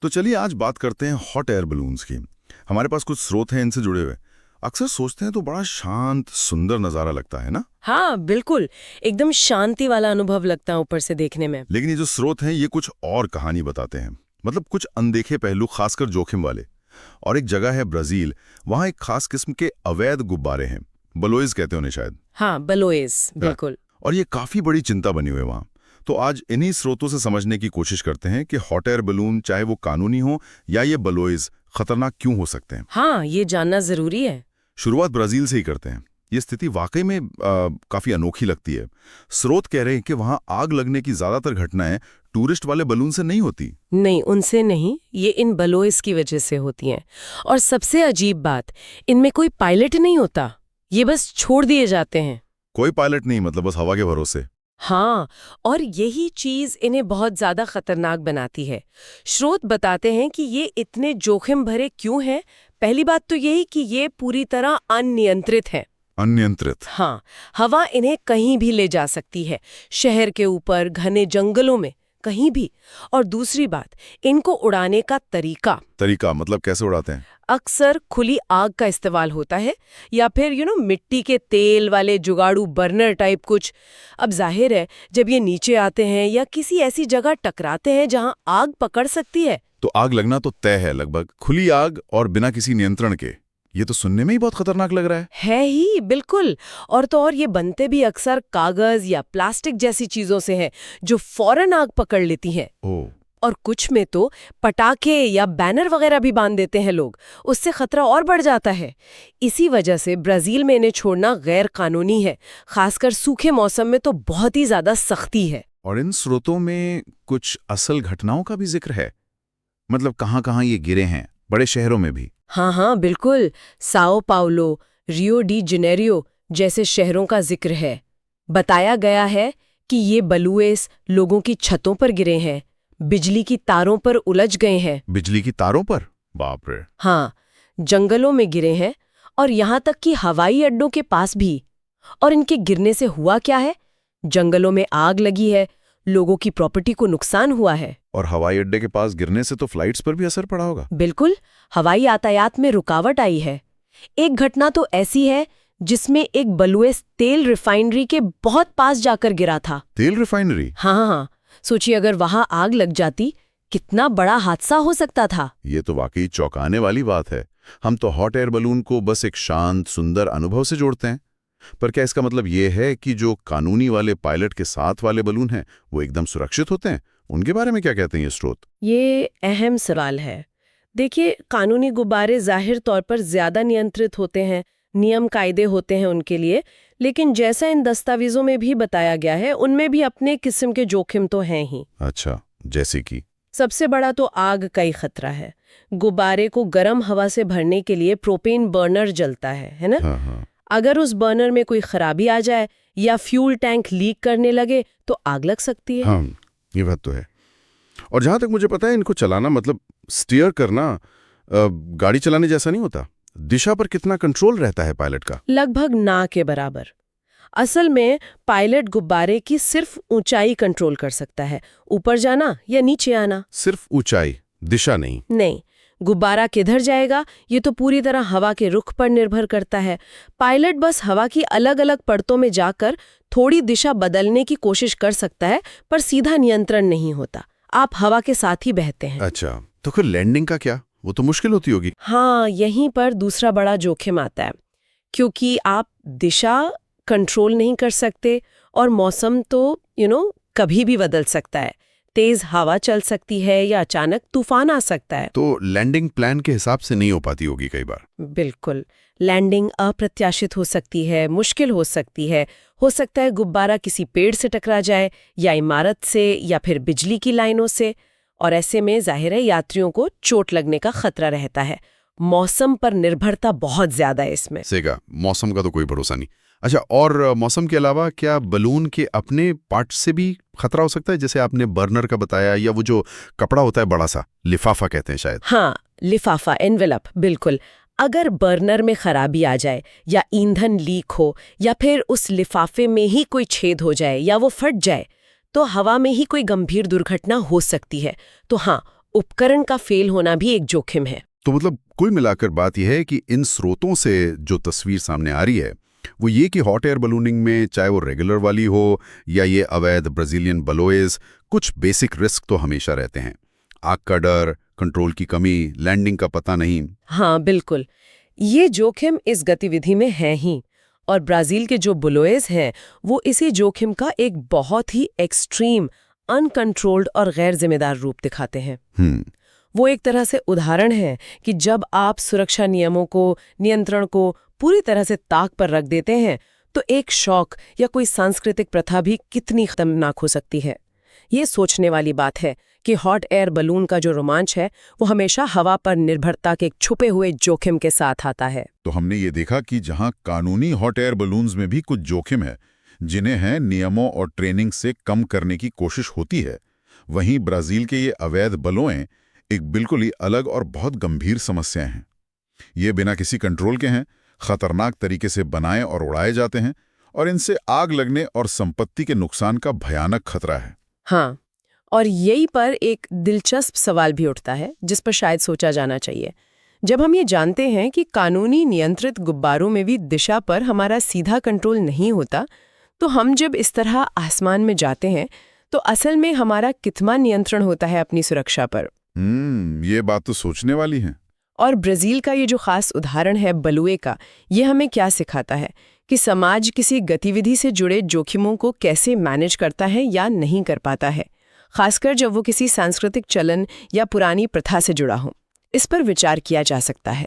तो चलिए आज बात करते हैं हॉट एयर बलून्स की। हमारे पास कुछ स्रोत हैं इनसे जुड़े हुए। अक्सर सोचते हैं तो बड़ा शांत सुंदर नज़ारा लगता है ना। हाँ बिल्कुल। एकदम शांति वाला अनुभव लगता है ऊपर से देखने में। लेकिन ये जो स्रोत हैं ये कुछ और कहानी बताते हैं, मतलब कुछ अनदेखे पहलू, खासकर जोखिम वाले। और एक जगह है ब्राजील, वहाँ एक खास किस्म के अवैध गुब्बारे हैं, बलोइज कहते हैं उन्हें शायद। हाँ बलोएस, बिल्कुल। और ये काफी बड़ी चिंता बनी हुई है वहाँ। तो आज इन्हीं स्रोतों से समझने की कोशिश करते हैं कि हॉट एयर बलून, चाहे वो कानूनी हो या ये बलोइज, खतरनाक क्यों हो सकते हैं। हाँ, ये जानना जरूरी है। शुरुआत ब्राजील से ही करते हैं। ये स्थिति वाकई में काफी अनोखी लगती है। स्रोत कह रहे हैं कि वहाँ आग लगने की ज्यादातर घटनाएं टूरिस्ट वाले बलून से नहीं होती। नहीं, उनसे नहीं, ये इन बलोएस की वजह से होती हैं। और सबसे अजीब बात, इनमें कोई पायलट नहीं होता, ये बस छोड़ दिए जाते हैं। कोई पायलट नहीं, मतलब बस हवा के भरोसे। हाँ, और यही चीज इन्हें बहुत ज्यादा खतरनाक बनाती है। स्रोत बताते हैं कि ये इतने जोखिम भरे क्यों हैं। पहली बात तो यही कि ये पूरी तरह अनियंत्रित है। अनियंत्रित? हाँ, हवा इन्हें कहीं भी ले जा सकती है, शहर के ऊपर, घने जंगलों में, कहीं भी। और दूसरी बात, इनको उड़ाने का तरीका मतलब कैसे उड़ाते हैं? अक्सर खुली आग का इस्तेमाल होता है, या फिर मिट्टी के तेल वाले जुगाड़ू बर्नर टाइप कुछ। अब जाहिर है, जब ये नीचे आते हैं या किसी ऐसी जगह टकराते हैं जहां आग पकड़ सकती है, तो आग लगना तो तय है लगभग। खुली आग और बिना किसी नियंत्रण के, ये तो सुनने में ही बहुत खतरनाक लग रहा है ही बिल्कुल। और तो और ये बनते भी अक्सर कागज या प्लास्टिक जैसी चीजों से हैं, जो फौरन आग पकड़ लेती हैं। ओह। और कुछ में तो पटाखे या बैनर वगैरह भी बांध देते हैं लोग, उससे खतरा और बढ़ जाता है। इसी वजह से ब्राजील में इन्हें छोड़ना गैर कानूनी है, खासकर सूखे मौसम में तो बहुत ही ज्यादा सख्ती है। और इन स्रोतों में कुछ असल घटनाओं का भी जिक्र है, मतलब कहाँ-कहाँ ये गिरे हैं, बड़े शहरों में भी। हाँ हाँ बिल्कुल, Sao Paulo, Rio de Janeiro जैसे शहरों का जिक्र है। बताया गया है कि ये बलूएस लोगों की छतों पर गिरे हैं, बिजली की तारों पर उलझ गए हैं। बिजली की तारों पर? बाप रे। हाँ, जंगलों में गिरे हैं, और यहाँ तक कि हवाई अड्डों के पास भी। और इनके गिरने से हुआ क्या है? जंगलों में आग लगी है, लोगों की प्रॉपर्टी को नुकसान हुआ है। और हवाई अड्डे के पास गिरने से तो फ्लाइट्स पर भी असर पड़ा होगा। बिल्कुल, हवाई यातायात में रुकावट आई है। एक घटना तो ऐसी है जिसमें एक बलूएस तेल रिफाइनरी के बहुत पास जाकर गिरा था। तेल रिफाइनरी? हाँ, सोचिए अगर वहां आग लग जाती, कितना बड़ा हादसा हो सकता था। ये तो वाकई चौंकाने वाली बात है। हम तो हॉट एयर बलून को बस एक शांत सुंदर अनुभव से जोड़ते हैं, पर क्या इसका मतलब ये है कि जो कानूनी वाले पायलट के साथ वाले बलून हैं वो एकदम सुरक्षित होते हैं? उनके बारे में क्या कहते हैं ये स्रोत? ये अहम सवाल है। देखिए, कानूनी गुब्बारे जाहिर तौर पर ज्यादा नियंत्रित होते हैं, नियम कायदे होते हैं उनके लिए, लेकिन जैसा इन दस्तावेजों में भी बताया गया है, उनमें भी अपने किस्म के जोखिम तो हैं ही। अच्छा, जैसे कि? सबसे बड़ा तो आग का ही खतरा है। गुब्बारे को गर्म हवा से भरने के लिए प्रोपेन बर्नर जलता है ना? हाँ। अगर उस बर्नर में कोई खराबी आ जाए या फ्यूल टैंक लीक करने लगे तो आग लग सकती है। हाँ, ये बात तो है। और जहां तक मुझे पता है, इनको चलाना मतलब स्टीयर करना गाड़ी चलाने जैसा नहीं होता। दिशा पर कितना कंट्रोल रहता है पायलट का? लगभग ना के बराबर। असल में पायलट गुब्बारे की सिर्फ ऊंचाई कंट्रोल कर सकता है, ऊपर जाना या नीचे आना। सिर्फ ऊंचाई, दिशा नहीं? नहीं, गुब्बारा किधर जाएगा ये तो पूरी तरह हवा के रुख पर निर्भर करता है। पायलट बस हवा की अलग अलग परतों में जाकर थोड़ी दिशा बदलने की कोशिश कर सकता है, पर सीधा नियंत्रण नहीं होता। आप हवा के साथ ही बहते हैं। अच्छा, तो फिर लैंडिंग का क्या? वो तो मुश्किल होती होगी। हाँ, यहीं पर दूसरा बड़ा जोखिम आता है, क्योंकि आप दिशा कंट्रोल नहीं कर सकते, और मौसम तो कभी भी बदल सकता है। तेज हवा चल सकती है या अचानक तूफान आ सकता है। तो लैंडिंग प्लान के हिसाब से नहीं हो पाती होगी कई बार। बिल्कुल, लैंडिंग अप्रत्याशित हो सकती है, मुश्किल हो सकती है। हो सकता है गुब्बारा किसी पेड़ से टकरा जाए, या इमारत से, या फिर बिजली की लाइनों से। और ऐसे में जाहिर है यात्रियों को चोट लगने का खतरा रहता है। मौसम पर निर्भरता बहुत ज्यादा है इसमें। सेगा, मौसम का तो कोई भरोसा नहीं। अच्छा, और मौसम के अलावा क्या बलून के अपने पार्ट से भी खतरा हो सकता है? जैसे आपने बर्नर का बताया, या वो जो कपड़ा होता है बड़ा सा, लिफाफा कहते हैं शायद। हाँ, लिफाफा, एनवेलप, बिल्कुल। अगर बर्नर में खराबी आ जाए, या ईंधन लीक हो, या फिर उस लिफाफे में ही कोई छेद हो जाए या वो फट जाए, तो हवा में ही कोई गंभीर दुर्घटना हो सकती है। तो हाँ, उपकरण का फेल होना भी एक जोखिम है। तो मतलब कुल मिलाकर बात यह है कि इन स्रोतों से जो तस्वीर सामने आ रही है वो ये कि हॉट एयर बलूनिंग में, चाहे वो रेगुलर वाली हो या ये अवैध ब्राजीलियन बलोएज, कुछ बेसिक रिस्क तो हमेशा रहते हैं। आग का डर, कंट्रोल की कमी, लैंडिंग का पता नहीं। हाँ बिल्कुल, ये जोखिम इस गतिविधि में है ही। और ब्राजील के जो बुलोएज हैं वो इसी जोखिम का एक बहुत ही एक्सट्रीम, अनकंट्रोल्ड और गैर जिम्मेदार रूप दिखाते हैं। वो एक तरह से उदाहरण है कि जब आप सुरक्षा नियमों को, नियंत्रण को पूरी तरह से ताक पर रख देते हैं तो एक शौक या कोई सांस्कृतिक प्रथा भी कितनी खतरनाक हो सकती है। ये सोचने वाली बात है कि हॉट एयर बलून का जो रोमांच है वो हमेशा हवा पर निर्भरता के एक छुपे हुए जोखिम के साथ आता है। तो हमने ये देखा कि जहां कानूनी हॉट एयर बलून्स में भी कुछ जोखिम है, जिन्हें हैं नियमों और ट्रेनिंग से कम करने की कोशिश होती है, वहीं ब्राजील के ये अवैध बलोएं एक बिल्कुल ही अलग और बहुत गंभीर समस्याएं हैं। ये बिना किसी कंट्रोल के हैं, खतरनाक तरीके से बनाए और उड़ाए जाते हैं, और इनसे आग लगने और संपत्ति के नुकसान का भयानक खतरा है। हाँ, और यही पर एक दिलचस्प सवाल भी उठता है जिस पर शायद सोचा जाना चाहिए। जब हम ये जानते हैं कि कानूनी नियंत्रित गुब्बारों में भी दिशा पर हमारा सीधा कंट्रोल नहीं होता, तो हम जब इस तरह आसमान में जाते हैं तो असल में हमारा कितना नियंत्रण होता है अपनी सुरक्षा पर। ये बात तो सोचने वाली है। और ब्राजील का ये जो खास उदाहरण है बलुए का, ये हमें क्या सिखाता है कि समाज किसी गतिविधि से जुड़े जोखिमों को कैसे मैनेज करता है या नहीं कर पाता है, खासकर जब वो किसी सांस्कृतिक चलन या पुरानी प्रथा से जुड़ा हो। इस पर विचार किया जा सकता है।